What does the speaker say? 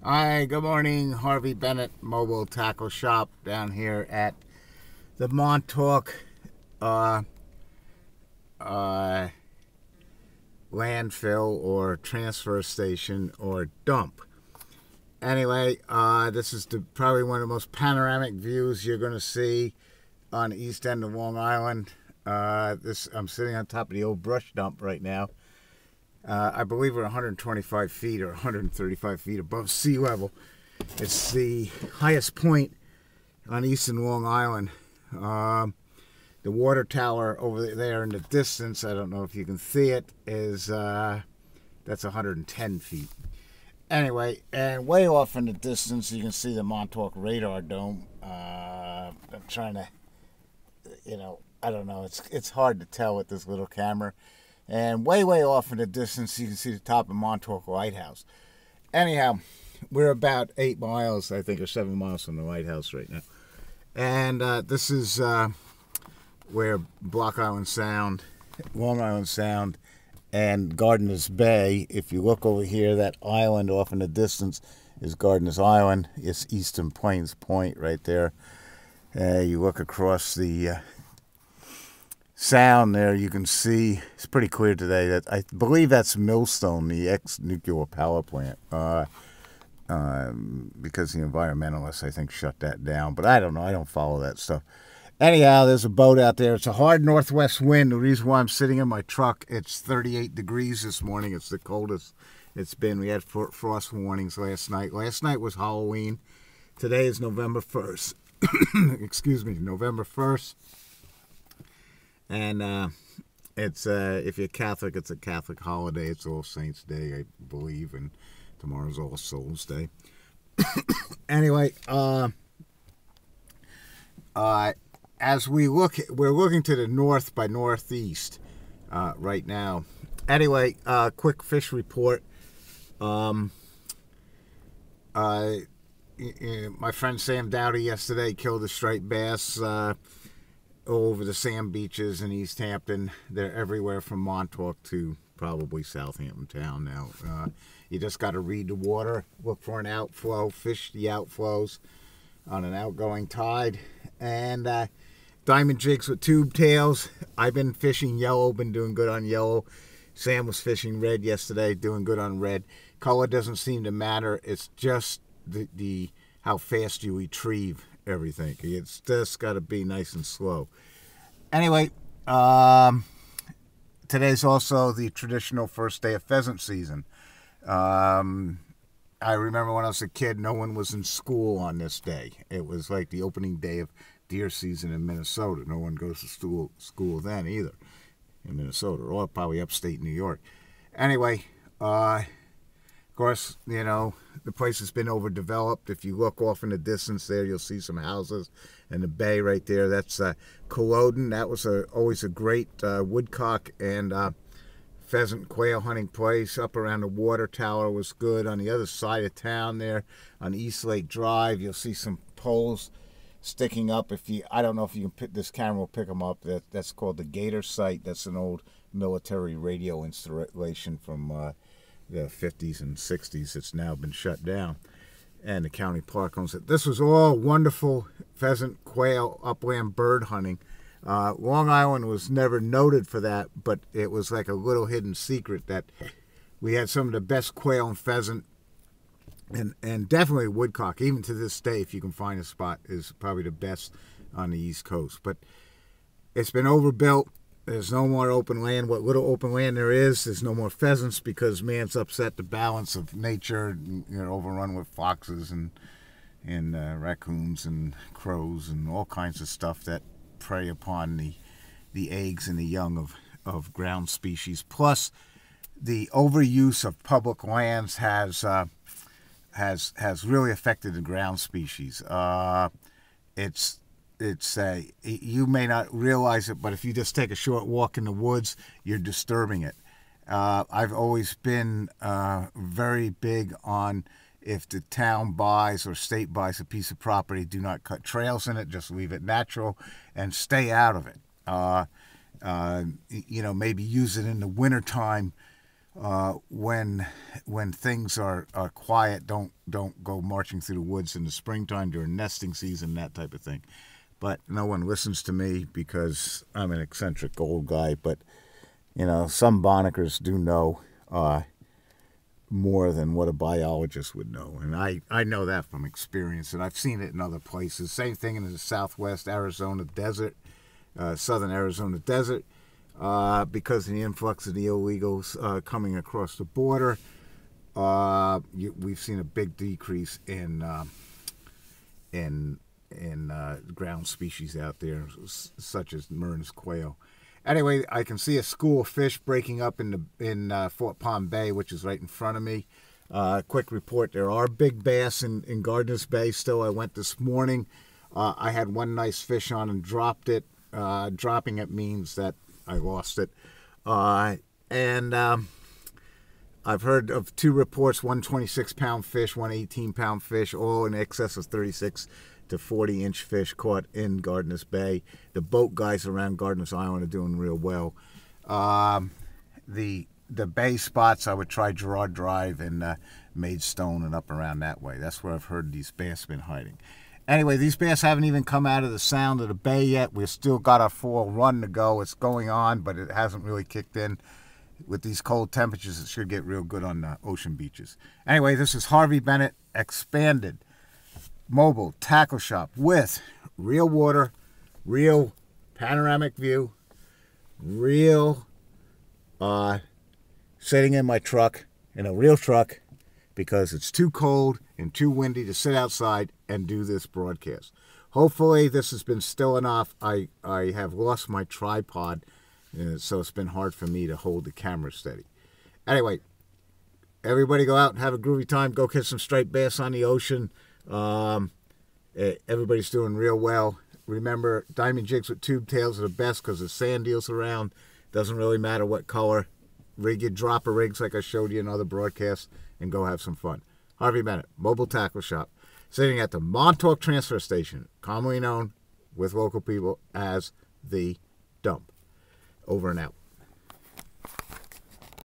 Hi, good morning. Harvey Bennett Mobile Tackle Shop down here at the Montauk uh, uh, landfill or transfer station or dump. Anyway, this is probably one of the most panoramic views you're going to see on the east end of Long Island. I'm sitting on top of the old brush dump right now. I believe we're 125 feet or 135 feet above sea level. It's the highest point on eastern Long Island. The water tower over there in the distance, I don't know if you can see it, is that's 110 feet. Anyway, and way off in the distance, you can see the Montauk radar dome. I'm trying to, I don't know. It's hard to tell with this little camera. And way off in the distance, you can see the top of Montauk Lighthouse. Anyhow, we're about 8 miles, I think, or 7 miles from the lighthouse right now. And this is where Block Island Sound, Long Island Sound, and Gardeners Bay. If you look over here, that island off in the distance is Gardeners Island. It's Eastern Plains Point right there. You look across the sound there, you can see it's pretty clear today that I believe that's Millstone, the ex-nuclear power plant, because the environmentalists, I think, shut that down. But I don't know. I don't follow that stuff. Anyhow, there's a boat out there. It's a hard northwest wind. The reason why I'm sitting in my truck, it's 38 degrees this morning. It's the coldest it's been. We had frost warnings last night. Last night was Halloween. Today is November 1st. Excuse me, November 1st. And it's if you're Catholic, it's a Catholic holiday. It's All Saints Day, I believe, and tomorrow's All Souls Day. Anyway, as we look, we're looking to the north by northeast right now. Anyway, quick fish report. My friend Sam Dowdy yesterday killed a striped bass over the sand beaches in East Hampton. They're everywhere from Montauk to probably Southampton town now. You just got to read the water, look for an outflow, fish the outflows on an outgoing tide, and diamond jigs with tube tails. I've been fishing yellow, been doing good on yellow. Sam was fishing red yesterday, doing good on red. Color doesn't seem to matter. It's just the how fast you retrieve everything. It's just got to be nice and slow. Anyway, today's also the traditional first day of pheasant season. I remember when I was a kid, no one was in school on this day. It was like the opening day of deer season in Minnesota. No one goes to school then either in Minnesota, or probably upstate New York. Anyway, of course, the place has been overdeveloped. If you look off in the distance there, you'll see some houses and the bay right there. That's Culloden. That was always a great woodcock and pheasant quail hunting place. Up around the water tower was good. On the other side of town there, on East Lake Drive, you'll see some poles sticking up. I don't know if you can this camera will pick them up. That's called the Gator site. That's an old military radio installation from the 50s and 60s. It's now been shut down, and the county park owns it. This was all wonderful pheasant, quail, upland bird hunting. Long Island was never noted for that, but it was like a little hidden secret that we had some of the best quail and pheasant, and definitely woodcock. Even to this day, if you can find a spot, is probably the best on the East Coast. But it's been overbuilt. There's no more open land. What little open land there is, there's no more pheasants because man's upset the balance of nature. Overrun with foxes and raccoons and crows and all kinds of stuff that prey upon the eggs and the young of ground species. Plus, the overuse of public lands has really affected the ground species. You may not realize it, but if you just take a short walk in the woods, you're disturbing it. I've always been very big on, if the town buys or state buys a piece of property, do not cut trails in it. Just leave it natural and stay out of it. Maybe use it in the wintertime when things are quiet, don't go marching through the woods in the springtime during nesting season, that type of thing. But no one listens to me because I'm an eccentric old guy. But some Bonnickers do know more than what a biologist would know, and I know that from experience, and I've seen it in other places. Same thing in the Southwest Arizona desert, southern Arizona desert. Because of the influx of the illegals coming across the border, we've seen a big decrease in ground species out there, such as Mearns quail. Anyway, I can see a school of fish breaking up in Fort Palm Bay, which is right in front of me. Quick report: there are big bass in Gardiner's Bay still. I went this morning. I had one nice fish on and dropped it. Dropping it means that I lost it. And I've heard of 2 reports, one 26-pound fish, one 18-pound fish, all in excess of 36 to 40-inch fish caught in Gardiner's Bay. The boat guys around Gardiner's Island are doing real well. The bay spots, I would try Girard Drive and Maidstone and up around that way. That's where I've heard these bass have been hiding. Anyway, these bass haven't even come out of the sound of the bay yet. We've still got our fall run to go. It's going on, but it hasn't really kicked in. With these cold temperatures, it should get real good on the ocean beaches. Anyway, this is Harvey Bennett, expanded mobile tackle shop with real water, real panoramic view, real sitting in my truck, in a real truck, because it's too cold and too windy to sit outside and do this broadcast. Hopefully this has been still enough. I have lost my tripod, so it's been hard for me to hold the camera steady. Anyway, everybody go out and have a groovy time. Go catch some striped bass on the ocean. Everybody's doing real well. Remember, diamond jigs with tube tails are the best because the sand eels around. Doesn't really matter what color. Rig your dropper rigs like I showed you in other broadcasts and go have some fun. Harvey Bennett, Mobile Tackle Shop, sitting at the Montauk Transfer Station, commonly known with local people as the Dump. Over and out.